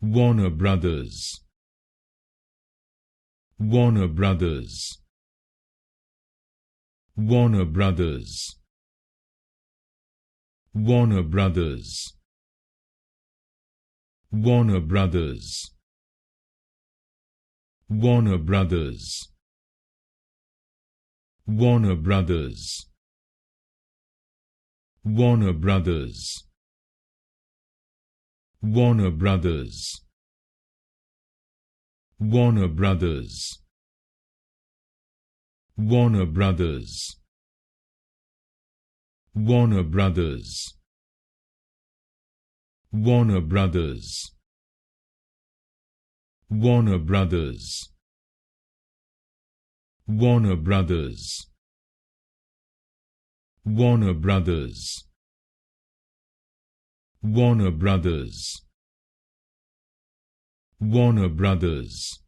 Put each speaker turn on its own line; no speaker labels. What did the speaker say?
Warner Brothers, Warner Brothers, Warner Brothers, Warner Brothers, Warner Brothers, Warner Brothers, Warner Brothers, Warner Brothers, Warner Brothers, Warner Brothers, Warner Brothers, Warner Brothers, Warner Brothers, Warner Brothers, Warner Brothers, Warner Brothers, Warner Brothers, Warner Brothers,